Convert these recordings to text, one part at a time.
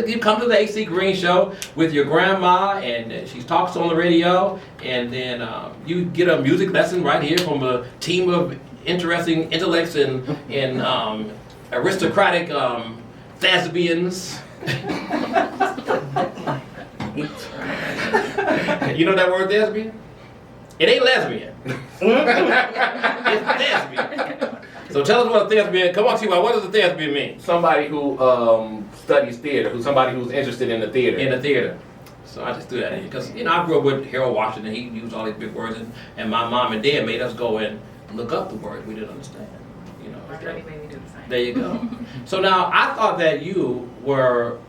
You come to the AC Green Show with your grandma, and she talks on the radio, and then you get a music lesson right here from a team of interesting intellects and aristocratic thespians. You know that word thespian? It ain't lesbian. It's thespian. So tell us what a thespian. Come on, T.Y. What does a thespian mean? Somebody who studies theater, somebody who's interested in the theater. In the theater. So I just threw that in because I grew up with Harold Washington. He used all these big words, and my mom and dad made us go and look up the words we didn't understand. My daddy made me do the same. There you go. So now I thought that you were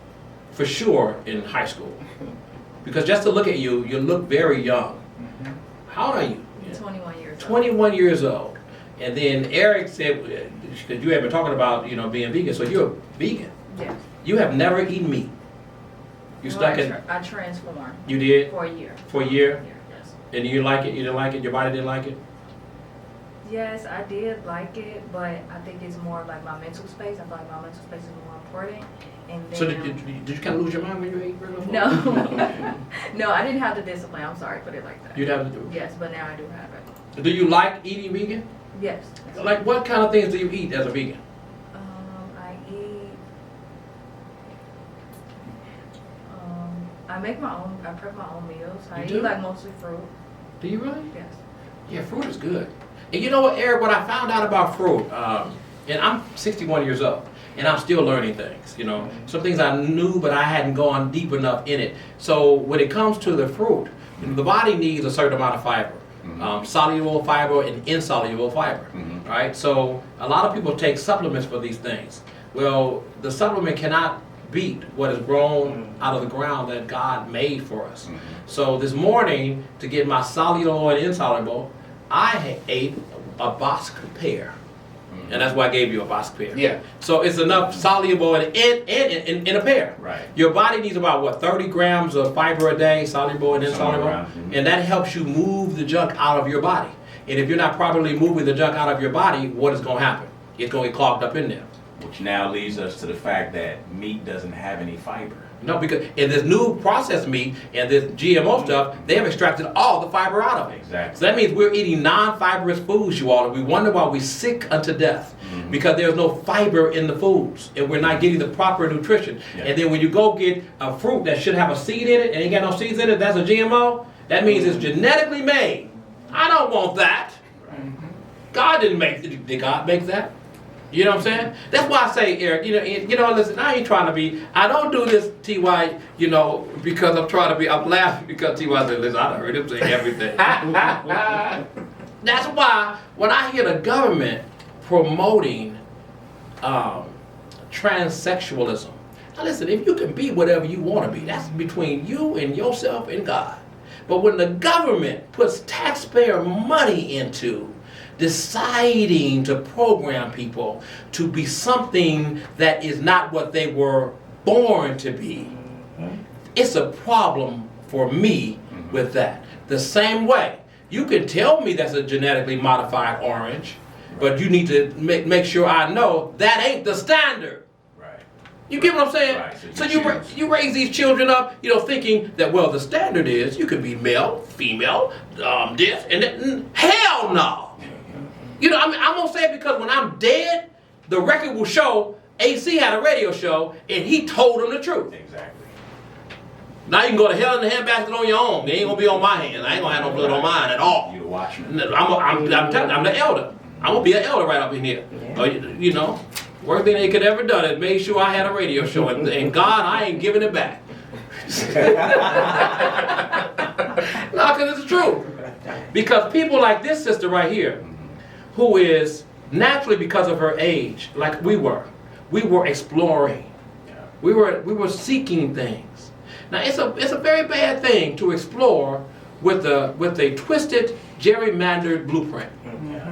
for sure in high school because just to look at you, you look very young. How old are you? 21 years old. 21 years old. And then Eric said, because you have been talking about being vegan, so you're a vegan. Yes. You have never eaten meat. You stuck in. I transformed. You did? For a year. For a year? Yes. And you like it? You didn't like it? Your body didn't like it? Yes, I did like it, but I think it's more like my mental space. I feel like my mental space is more important. And then, So did you kind of lose your mind when you ate regular food? No. No, I didn't have the discipline. I'm sorry, put it like that. You'd have to do it. Yes, but now I do have it. Do you like eating vegan? Yes. Like what kind of things do you eat as a vegan? I eat. I make my own. I prep my own meals. I You eat do? like mostly fruit. Do you really? Yes. Yeah, fruit is good. And you know what, Eric, what I found out about fruit, and I'm 61 years old, and I'm still learning things, Some things I knew, but I hadn't gone deep enough in it. So when it comes to the fruit, the body needs a certain amount of fiber. Soluble fiber and insoluble fiber, right? So a lot of people take supplements for these things. Well, the supplement cannot beat what is grown out of the ground that God made for us. So this morning, to get my soluble and insoluble, I ate a Bosc pear. And that's why I gave you a Bosc pear. Yeah. So it's enough soluble in a pear. Right. Your body needs about 30 grams of fiber a day, soluble and insoluble, and that helps you move the junk out of your body. And if you're not properly moving the junk out of your body, what is going to happen? It's going to get clogged up in there. Which now leads us to the fact that meat doesn't have any fiber. No, because in this new processed meat and this GMO stuff, they have extracted all the fiber out of it. Exactly. So that means we're eating non-fibrous foods, you all, and we wonder why we're sick unto death. Because there's no fiber in the foods, and we're not getting the proper nutrition. Yeah. And then when you go get a fruit that should have a seed in it, and ain't got no seeds in it, that's a GMO, that means it's genetically made. I don't want that. God didn't make it. Did God make that? You know what I'm saying? That's why I say, Eric, listen, I ain't trying to be, I don't do this, T.Y., because I'm trying to be, I'm laughing because T.Y. said, listen, I heard him say everything. That's why when I hear the government promoting transsexualism, now listen, if you can be whatever you want to be, that's between you and yourself and God. But when the government puts taxpayer money into deciding to program people to be something that is not what they were born to be, it's a problem for me with that. The same way, you can tell me that's a genetically modified orange, but you need to make sure I know that ain't the standard. Right. You get what I'm saying? Right, So you you raise these children up, thinking that, well, the standard is you can be male, female, this, and that. Hell no. I'm going to say it because when I'm dead, the record will show AC had a radio show and he told them the truth. Exactly. Now you can go to hell in the handbasket on your own. They ain't going to be on my hands. I ain't going to have no blood on mine at all. You the watchman. I'm telling you, I'm the elder. I'm going to be an elder right up in here. Yeah. Worst thing they could ever done is made sure I had a radio show. And God, I ain't giving it back. No, because it's true. Because people like this sister right here, who is naturally, because of her age, like we were exploring. We were seeking things. Now it's a very bad thing to explore with a twisted, gerrymandered blueprint.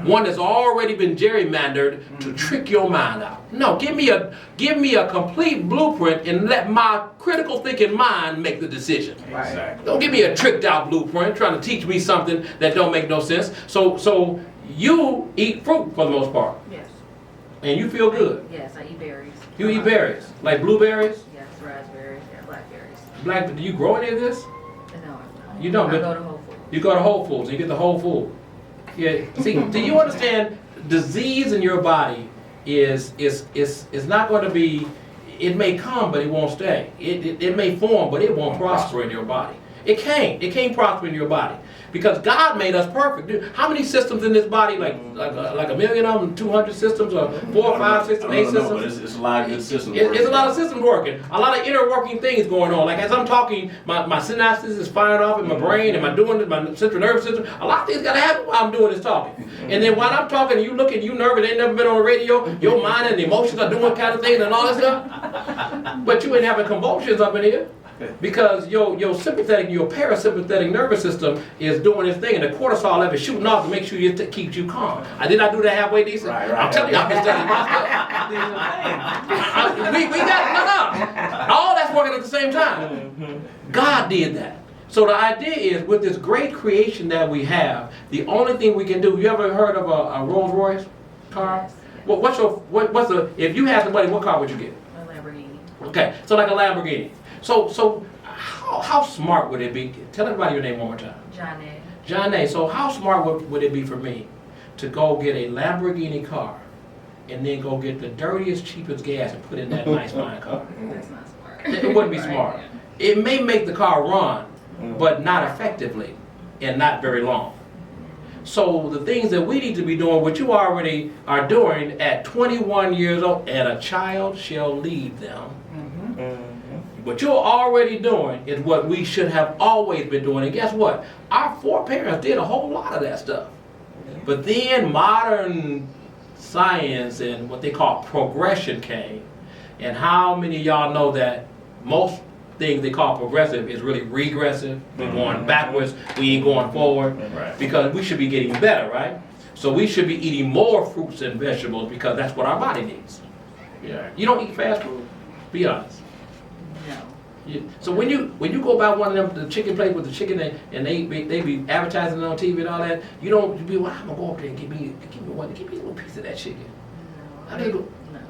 One that's already been gerrymandered to trick your mind out. No, give me a complete blueprint and let my critical thinking mind make the decision. Exactly. Don't give me a tricked out blueprint trying to teach me something that don't make no sense. So you eat fruit for the most part. Yes. And you feel good. Yes, I eat berries. You eat berries, like blueberries. Yes, raspberries. Black, do you grow any of this? No, You don't, I but- go to Whole Foods. You go to Whole Foods and you get the whole food. Yeah. See, do you understand? Disease in your body is not going to be. It may come, but it won't stay. It may form, but it won't prosper in your body. It can't. It can't prosper in your body because God made us perfect. Dude, how many systems in this body? Like a million of them, 200 systems, or 4 or 5 systems, 8 systems. But it's a lot of good systems. It's a lot of systems working. A lot of inner working things going on. Like as I'm talking, my synapses is firing off in my brain. Am I doing it? My central nervous system. A lot of things got to happen while I'm doing this talking. And then while I'm talking, you looking, you nervous, ain't never been on the radio. Your mind and emotions are doing kind of things and all that stuff. But you ain't having convulsions up in here. Because your sympathetic, your parasympathetic nervous system is doing its thing, and the cortisol level is shooting off to make sure it keeps you calm. Did I do that halfway decent? Right. I'm telling you, I've been studying my stuff. we got all that's working at the same time. God did that. So the idea is, with this great creation that we have, the only thing we can do. You ever heard of a Rolls Royce car? Yes. Well, what's the if you had the money, what car would you get? A Lamborghini. Okay, so like a Lamborghini. So how smart would it be? Tell everybody your name one more time. Johnny. John A. So how smart would it be for me to go get a Lamborghini car and then go get the dirtiest, cheapest gas and put in that nice fine car? That's not smart. It wouldn't be smart. It may make the car run, but not effectively and not very long. So the things that we need to be doing, what you already are doing at 21 years old, and a child shall lead them. What you're already doing is what we should have always been doing. And guess what? Our foreparents did a whole lot of that stuff. But then modern science and what they call progression came. And how many of y'all know that most things they call progressive is really regressive? We're going backwards, we ain't going forward. Right. Because we should be getting better, right? So we should be eating more fruits and vegetables because that's what our body needs. Yeah. You don't eat fast food? Be honest. No. So when you go by one of them the chicken place with the chicken and they be advertising it on TV and all that, you don't be well, I'm gonna go up there and give me a little piece of that chicken. No. How do you go? No.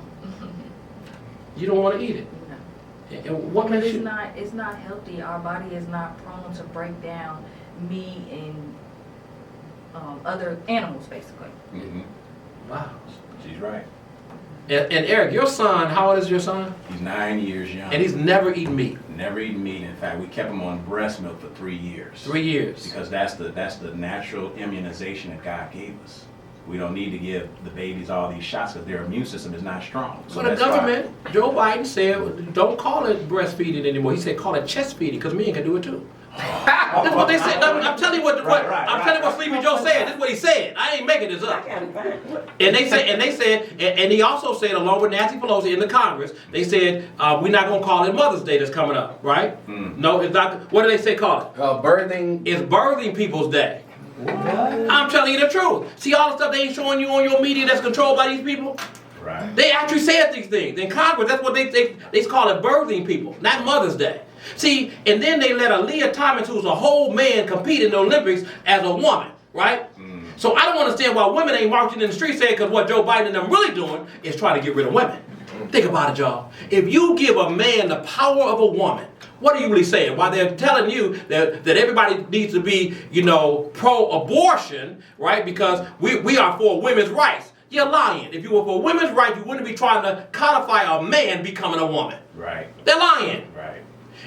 You don't want to eat it. No. And what makes you? It's not healthy. Our body is not prone to break down meat and other animals, basically. Wow. She's right. And Eric, your son, how old is your son? He's 9 years young. And he's never eaten meat. Never eaten meat. In fact, we kept him on breast milk for 3 years. 3 years. Because that's the natural immunization that God gave us. We don't need to give the babies all these shots because their immune system is not strong. So the that's why- government, Joe Biden said, don't call it breastfeeding anymore. He said call it chest feeding because men can do it too. That's what they said. I'm telling you what I'm telling you what Sleepy Joe said. This is what he said. I ain't making this up. And they said, and he also said, along with Nancy Pelosi in the Congress, they said we're not gonna call it Mother's Day that's coming up, right? No, it's not. What do they say? Call it? Birthing. It's Birthing People's Day. I'm telling you the truth. See all the stuff they ain't showing you on your media that's controlled by these people? Right. They actually said these things. In Congress, that's what they call it, birthing people, not Mother's Day. See, and then they let Aaliyah Thomas, who's a whole man, compete in the Olympics as a woman, right? So I don't understand why women ain't marching in the streets saying because what Joe Biden and them really doing is trying to get rid of women. Think about it, y'all. If you give a man the power of a woman, what are you really saying? While they're telling you that everybody needs to be, pro-abortion, right? Because we are for women's rights. You're lying. If you were for women's rights, you wouldn't be trying to codify a man becoming a woman. Right. They're lying. Right.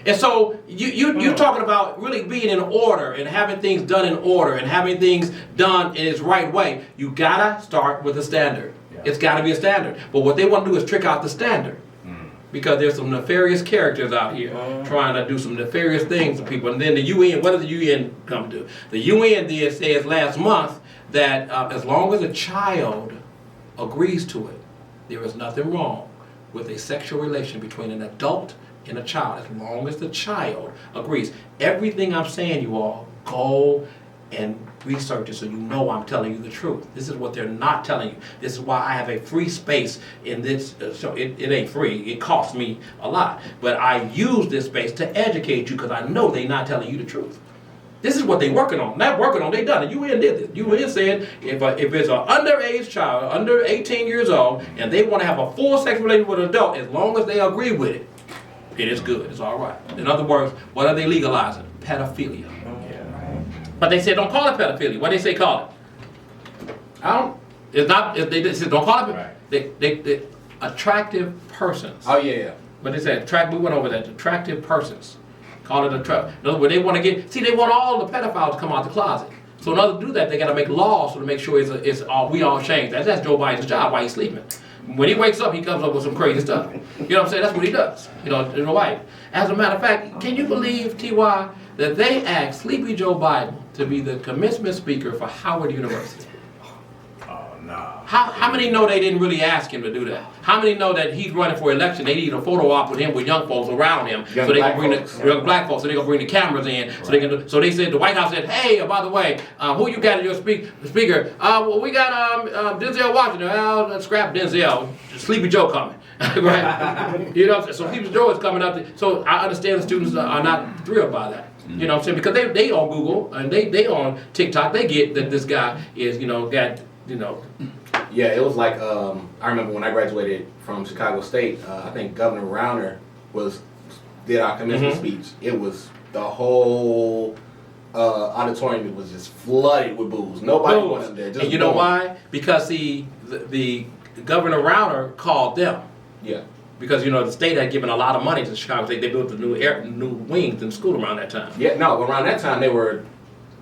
And so you're talking about really being in order and having things done in order and having things done in its right way. You gotta start with a standard. Yeah. It's gotta be a standard. But what they want to do is trick out the standard. Because there's some nefarious characters out here trying to do some nefarious things to people. And then the UN, what does the UN come to? The UN says last month that as long as a child agrees to it, there is nothing wrong with a sexual relation between an adult and a child, as long as the child agrees. Everything I'm saying, you all, go and research it so you know I'm telling you the truth. This is what they're not telling you. This is why I have a free space in this. So it ain't free. It costs me a lot. But I use this space to educate you because I know they're not telling you the truth. This is what they're working on. Not working on, they done it. UN did this. UN said if it's an underage child, under 18 years old, and they want to have a full sexual relationship with an adult, as long as they agree with it, It is good. It's all right. In other words, what are they legalizing? Pedophilia. But they said don't call it pedophilia. What they say call it? I don't. It's not. They said don't call it. Right. They attractive persons. Oh yeah. But they said we went over that. Attractive persons. Call it attractive. In other words, they want to they want all the pedophiles to come out the closet. So in order to do that, they got to make laws to make sure we all change. That's Joe Biden's job while he's sleeping. When he wakes up, he comes up with some crazy stuff. You know what I'm saying? That's what he does. You know, White. As a matter of fact, can you believe, T.Y., that they asked Sleepy Joe Biden to be the commencement speaker for Howard University? Oh, no. How many know they didn't really ask him to do that? How many know that he's running for election? They need a photo op with him with young folks around him, Young so they black can bring folks, the young black folks, so they can bring the cameras in, so they can. So they said the White House said, hey, by the way, who you got as your speaker? Well, we got Denzel Washington. Well, let's scrap Denzel. Sleepy Joe coming, right? You know, what I'm saying? So Sleepy Joe is coming up. So I understand the students are not thrilled by that. You know what I'm saying? Because they on Google and they on TikTok, they get that this guy is Yeah, it was like I remember when I graduated from Chicago State. I think Governor Rauner did our commencement speech. It was the whole auditorium was just flooded with booze. Nobody wanted there. Just and you know boom. why? Because the Governor Rauner called them. Yeah. Because the state had given a lot of money to Chicago State. They built the new wings in school around that time. Yeah. No, around that time they were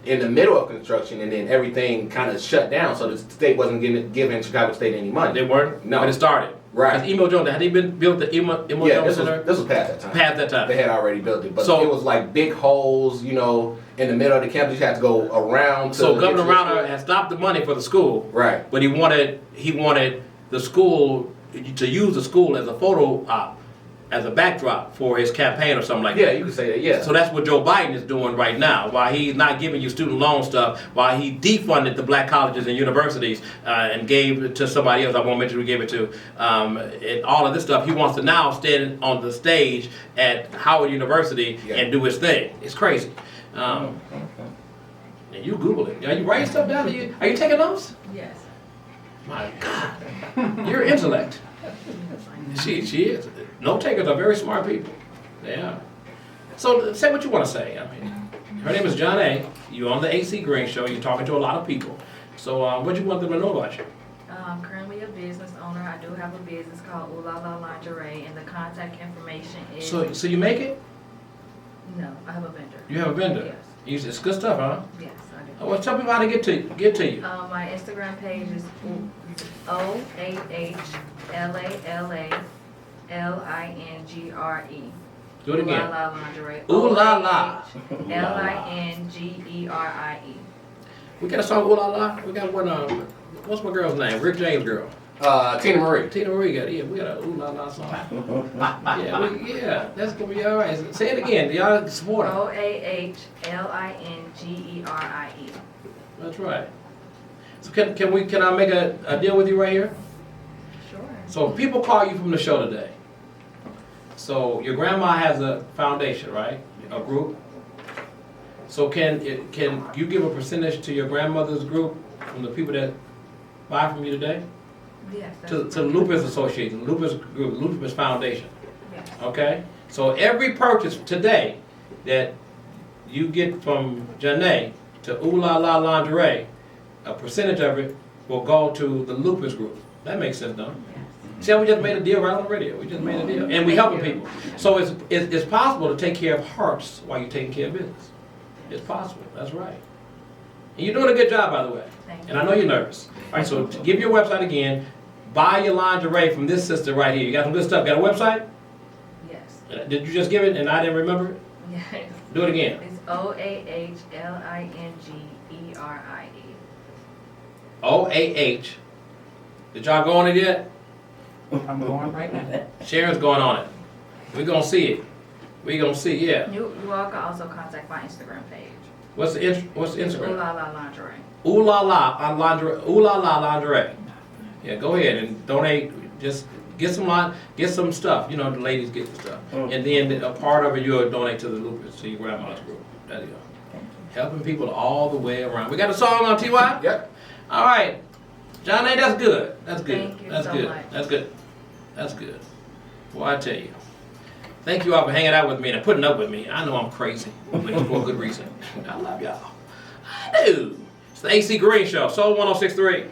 in the middle of construction, and then everything kind of shut down. So the state wasn't giving Chicago State any money. They weren't. No. When it started. Right. Because Emo Jones, had they been built the Emo Jones Center? This was past that time. Past that time. They had already built it, but So- it was like big holes, in the middle of the campus. You had to go around. So to Governor get to the Rauner school. had stopped the money for the school. Right. But he wanted the school to use the school as a photo op, as a backdrop for his campaign or something like Yeah, that. you could say that. Yeah. So that's what Joe Biden is doing right now. While he's not giving you student loan stuff, while he defunded the black colleges and universities and gave it to somebody else, I won't mention who gave it to, and all of this stuff, he wants to now stand on the stage at Howard University and do his thing. It's crazy. And you Google it. Are you writing stuff down? Are you taking notes? Yes. My God, your intellect. She is. Note takers are very smart people. Yeah. So say what you want to say. I mean, her name is John A. You're on the AC Green Show. You're talking to a lot of people. So what do you want them to know about you? I'm currently a business owner. I do have a business called Ooh La La Lingerie, and the contact information is. So you make it? No, I have a vendor. You have a vendor? Yes. It's good stuff, huh? Yes, I do. Well, tell people how to get to you. My Instagram page is OAHLALALINGRE. Do it Ooh La again. La Lingerie. Ooh La La. LINGERIE. We got a song, Ooh La La. We got one. What's my girl's name? Rick James' girl. Tina Marie. Tina Marie got it. Yeah, we got a Ooh La La song. Yeah, that's gonna be all right. Say it again. Y'all support her. OAHLINGERIE. That's right. So can I make a deal with you right here? Sure. So people call you from the show today. So your grandma has a foundation, right? A group. So can you give a percentage to your grandmother's group from the people that buy from you today? Yes. To the Lupus Association, Lupus Group, Lupus Foundation. Yes. Okay? So every purchase today that you get from Janae to Ooh La La Lingerie, a percentage of it will go to the Lupus Group. That makes sense, don't it? See how we just made a deal right on the radio? We just made a deal. And we helping people. So it's possible to take care of hearts while you're taking care of business. It's possible. That's right. And you're doing a good job, by the way. Thank you. And I know you're nervous. All right, so give your website again. Buy your lingerie from this sister right here. You got some good stuff. Got a website? Yes. Did you just give it and I didn't remember it? Yes. Do it again. It's OAHLINGERIE. OAH. Did y'all go on it yet? I'm going right now. Sharon's going on it. We're going to see it. We're going to see, yeah. You all can also contact my Instagram page. What's the Ooh Instagram? La La Lingerie. Ooh La La on lingerie. Ooh La La Lingerie. Yeah, go ahead and donate. Just get some stuff. You know, the ladies get the stuff. And then a part of it you'll donate to the Lupus, to your grandma's group. There you go. Helping people all the way around. We got a song on TY? Yep. All right. John A, that's good. That's good. Thank you That's so good. much. That's good. That's good. Well, I tell you. Thank you all for hanging out with me and putting up with me. I know I'm crazy, but it's for a good reason. I love y'all. I do. It's the AC Green Show, Soul 106.3.